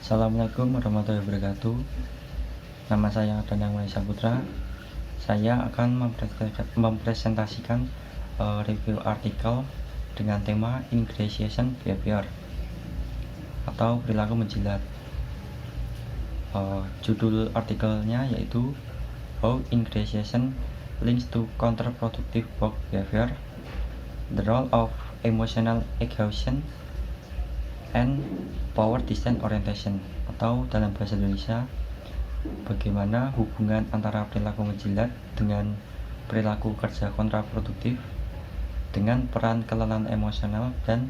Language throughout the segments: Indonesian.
Assalamualaikum warahmatullahi wabarakatuh. Nama saya Danang Maisa Putra. Saya akan mempresentasikan review artikel dengan tema Ingratiation Behavior atau perilaku menjilat. Judul artikelnya yaitu How Ingratiation Links to Counterproductive Work Behavior, The Role of Emotional Exhaustion and Power Distance Orientation, atau dalam bahasa Indonesia, bagaimana hubungan antara perilaku menjilat dengan perilaku kerja kontraproduktif dengan peran kelelahan emosional dan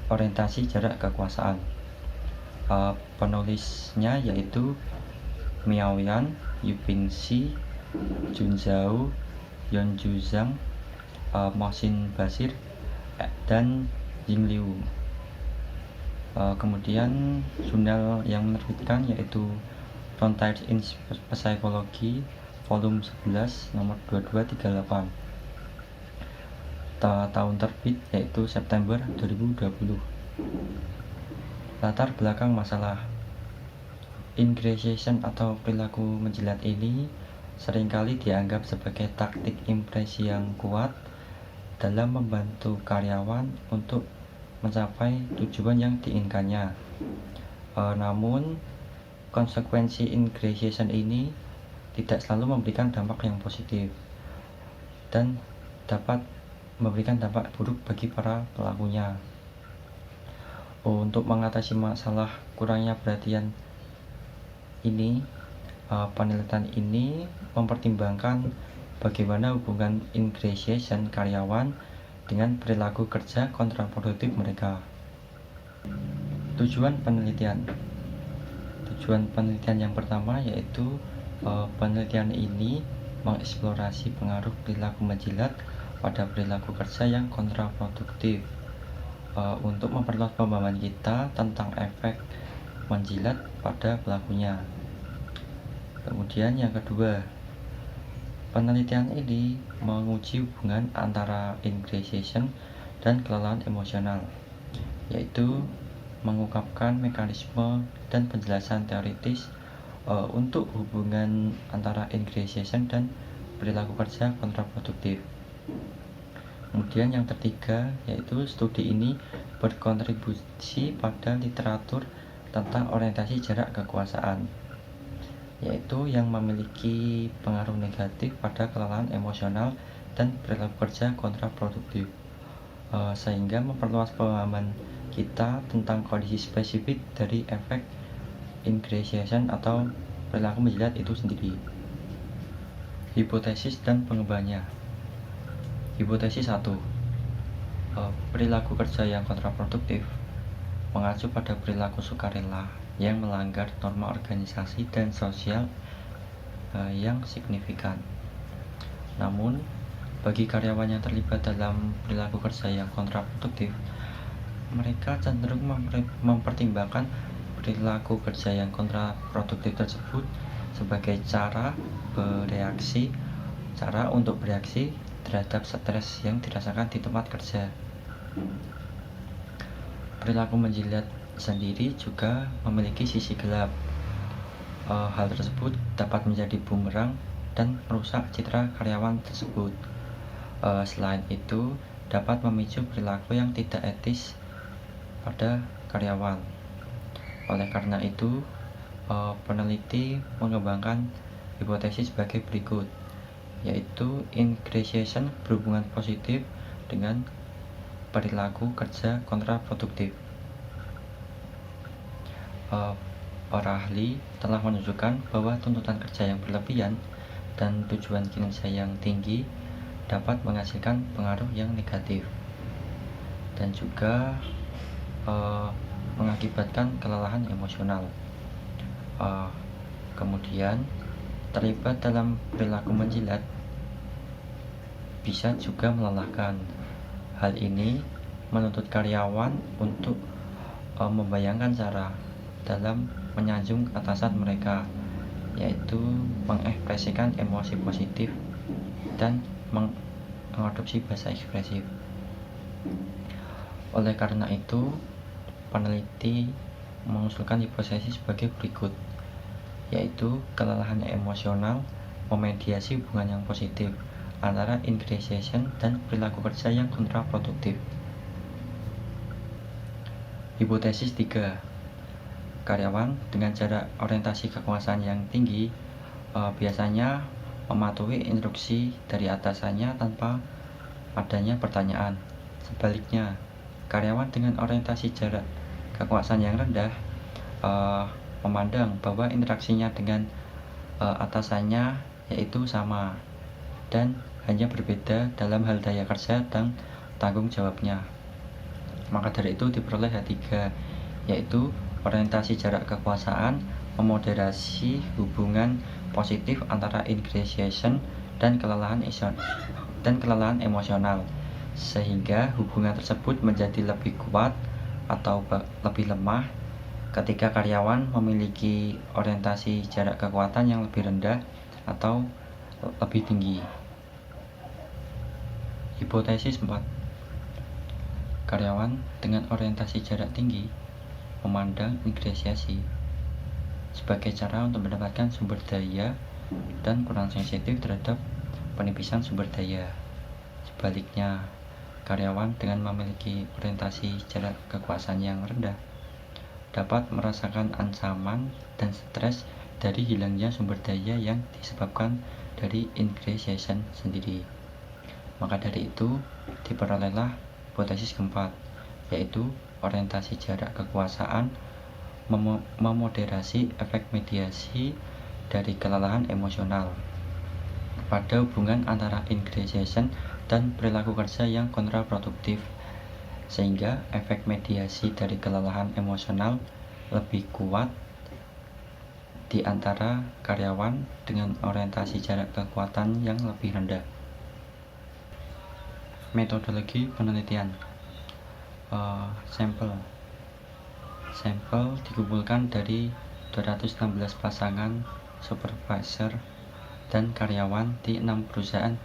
orientasi jarak kekuasaan. Penulisnya yaitu Miaoyan, Yuping Shi, Junzhao, Yonju Zhang, Mohsin Basir, dan Ying Liu. Kemudian jurnal yang menerbitkan yaitu Frontiers in Psychology volume 11 nomor 2238. Tahun terbit yaitu September 2020. Latar belakang masalah ingratiation atau perilaku menjilat ini seringkali dianggap sebagai taktik impresi yang kuat dalam membantu karyawan untuk mencapai tujuan yang diinginkannya. Namun konsekuensi ingratiation ini tidak selalu memberikan dampak yang positif dan dapat memberikan dampak buruk bagi para pelakunya. Untuk mengatasi masalah kurangnya perhatian ini, penelitian ini mempertimbangkan bagaimana hubungan ingratiation karyawan dengan perilaku kerja kontraproduktif mereka. Tujuan penelitian yang pertama yaitu penelitian ini mengeksplorasi pengaruh perilaku menjilat pada perilaku kerja yang kontraproduktif untuk memperluas pemahaman kita tentang efek menjilat pada pelakunya. Kemudian yang kedua, penelitian ini menguji hubungan antara ingratiation dan kelelahan emosional, yaitu mengungkapkan mekanisme dan penjelasan teoritis untuk hubungan antara ingratiation dan perilaku kerja kontraproduktif. Kemudian yang ketiga, yaitu studi ini berkontribusi pada literatur tentang orientasi jarak kekuasaan, yaitu yang memiliki pengaruh negatif pada kelelahan emosional dan perilaku kerja kontraproduktif, sehingga memperluas pemahaman kita tentang kondisi spesifik dari efek ingratiation atau perilaku menjilat itu sendiri. Hipotesis dan pengembangannya. Hipotesis 1. Perilaku kerja yang kontraproduktif mengacu pada perilaku sukarela yang melanggar norma organisasi dan sosial yang signifikan. Namun, bagi karyawan yang terlibat dalam perilaku kerja yang kontraproduktif, mereka cenderung mempertimbangkan perilaku kerja yang kontraproduktif tersebut sebagai cara untuk bereaksi terhadap stres yang dirasakan di tempat kerja. Perilaku menjilat sendiri juga memiliki sisi gelap. Hal tersebut dapat menjadi bumerang dan merusak citra karyawan tersebut. Selain itu, dapat memicu perilaku yang tidak etis pada karyawan. Oleh karena itu, peneliti mengembangkan hipotesis sebagai berikut, yaitu ingratiation berhubungan positif dengan perilaku kerja kontraproduktif. Para ahli telah menunjukkan bahwa tuntutan kerja yang berlebihan dan tujuan kinerja yang tinggi dapat menghasilkan pengaruh yang negatif dan juga mengakibatkan kelelahan emosional. Kemudian, terlibat dalam perilaku menjilat bisa juga melelahkan. Hal ini menuntut karyawan untuk membayangkan cara dalam menyanjung atasan mereka, yaitu mengekspresikan emosi positif dan mengadopsi bahasa ekspresif. Oleh karena itu, peneliti mengusulkan hipotesis sebagai berikut, yaitu kelelahan emosional memediasi hubungan yang positif antara ingredient dan perilaku kerja yang kontraproduktif. Hipotesis 3. Karyawan dengan jarak orientasi kekuasaan yang tinggi biasanya mematuhi instruksi dari atasannya tanpa adanya pertanyaan. Sebaliknya, karyawan dengan orientasi jarak kekuasaan yang rendah memandang bahwa interaksinya dengan atasannya yaitu sama dan hanya berbeda dalam hal daya kerja dan tanggung jawabnya. Maka dari itu diperoleh H3, yaitu orientasi jarak kekuasaan memoderasi hubungan positif antara ingredient dan kelelahan emosional, sehingga hubungan tersebut menjadi lebih kuat atau lebih lemah ketika karyawan memiliki orientasi jarak kekuatan yang lebih rendah atau lebih tinggi. Hipotesis 4. Karyawan dengan orientasi jarak tinggi memandang negosiasi sebagai cara untuk mendapatkan sumber daya dan kurang sensitif terhadap penipisan sumber daya. Sebaliknya, karyawan dengan memiliki orientasi jarak kekuasaan yang rendah dapat merasakan ancaman dan stres dari hilangnya sumber daya yang disebabkan dari ingredient sendiri. Maka dari itu, diperolehlah hipotesis keempat, yaitu orientasi jarak kekuasaan memoderasi efek mediasi dari kelelahan emosional pada hubungan antara ingredient dan perilaku kerja yang kontraproduktif, sehingga efek mediasi dari kelelahan emosional lebih kuat di antara karyawan dengan orientasi jarak kekuatan yang lebih rendah. Metodologi penelitian. Sampel dikumpulkan dari 216 pasangan supervisor dan karyawan di 6 perusahaan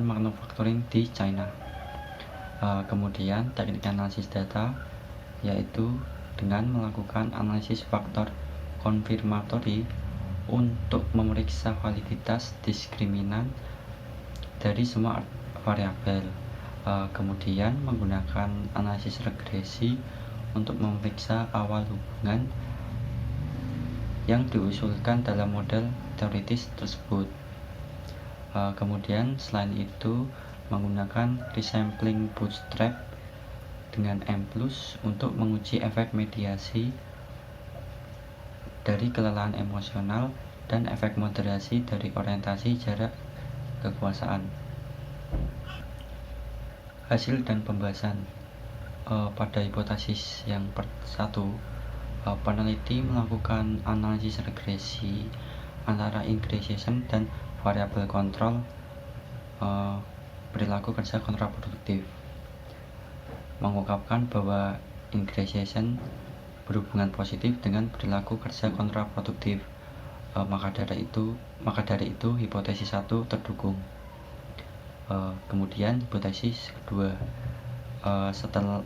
manufacturing di China. Kemudian teknik analisis data, yaitu dengan melakukan analisis faktor konfirmatori untuk memeriksa validitas diskriminan dari semua variabel. Kemudian menggunakan analisis regresi untuk memeriksa awal hubungan yang diusulkan dalam model teoritis tersebut. Kemudian selain itu menggunakan resampling bootstrap dengan M+ untuk menguji efek mediasi dari kelelahan emosional dan efek moderasi dari orientasi jarak kekuasaan. Hasil dan pembahasan. Pada hipotesis yang satu, peneliti melakukan analisis regresi antara ingredient dan variabel kontrol perilaku kerja kontraproduktif, mengungkapkan bahwa ingredient berhubungan positif dengan perilaku kerja kontraproduktif. Maka dari itu hipotesis 1 terdukung. Kemudian hipotesis kedua,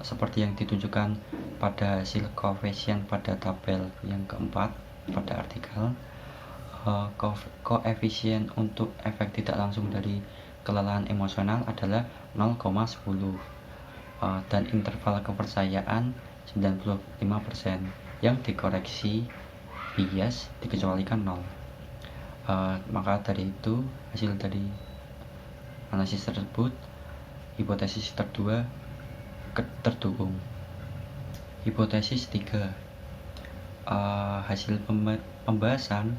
seperti yang ditunjukkan pada hasil koefisien pada tabel yang keempat pada artikel, koefisien untuk efek tidak langsung dari kelelahan emosional adalah 0,10 dan interval kepercayaan 95% yang dikoreksi bias dikecualikan 0. Maka dari itu hasil dari analisis tersebut hipotesis kedua terdukung. Hipotesis 3, hasil pembahasan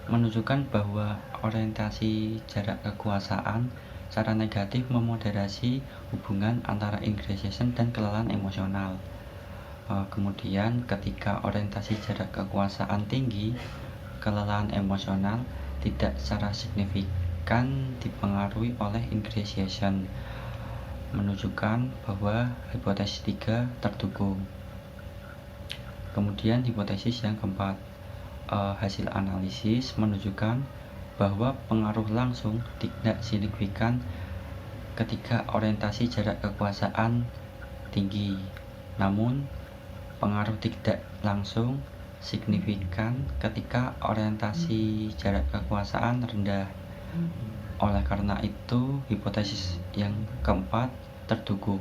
menunjukkan bahwa orientasi jarak kekuasaan secara negatif memoderasi hubungan antara ingredient dan kelelahan emosional. Kemudian ketika orientasi jarak kekuasaan tinggi, kelelahan emosional tidak secara signifikan dipengaruhi oleh ingredient, menunjukkan bahwa hipotesis 3 terdukung. Kemudian hipotesis yang keempat, hasil analisis menunjukkan bahwa pengaruh langsung tidak signifikan ketika orientasi jarak kekuasaan tinggi, namun pengaruh tidak langsung signifikan ketika orientasi jarak kekuasaan rendah. Oleh karena itu, hipotesis yang keempat terdukung.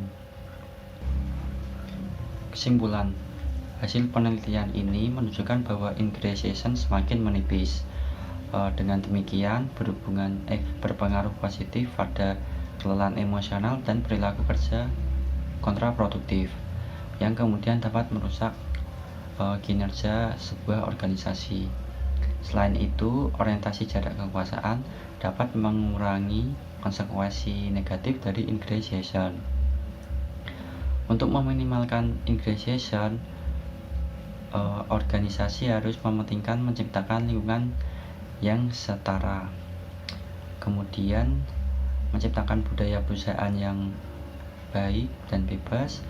Kesimpulan, hasil penelitian ini menunjukkan bahwa ingredient semakin menipis. Dengan demikian, berpengaruh positif pada kelelahan emosional dan perilaku kerja kontraproduktif, yang kemudian dapat merusak kinerja sebuah organisasi. Selain itu, orientasi jarak kekuasaan dapat mengurangi konsekuensi negatif dari ingredient. Untuk meminimalkan ingredient, organisasi harus mementingkan menciptakan lingkungan yang setara, kemudian menciptakan budaya perusahaan yang baik dan bebas,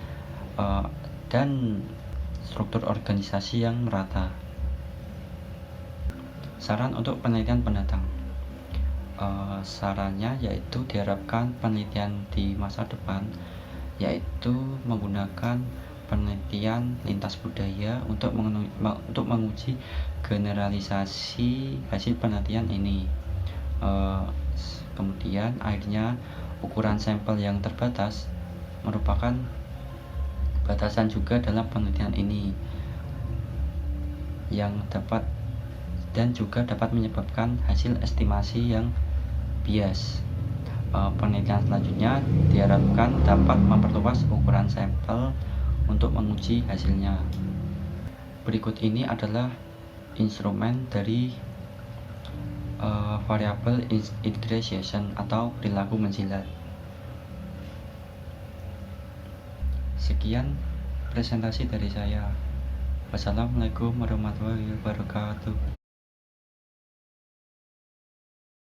dan struktur organisasi yang merata. Saran untuk penelitian pendatang. Sarannya yaitu diharapkan penelitian di masa depan yaitu menggunakan penelitian lintas budaya untuk menguji generalisasi hasil penelitian ini. Kemudian akhirnya ukuran sampel yang terbatas merupakan batasan juga dalam penelitian ini yang dapat menyebabkan hasil estimasi yang bias. Penelitian selanjutnya diharapkan dapat memperluas ukuran sampel untuk menguji hasilnya. Berikut ini adalah instrumen dari variable ingredient atau perilaku menjilat. Sekian presentasi dari saya. Wassalamualaikum warahmatullahi wabarakatuh.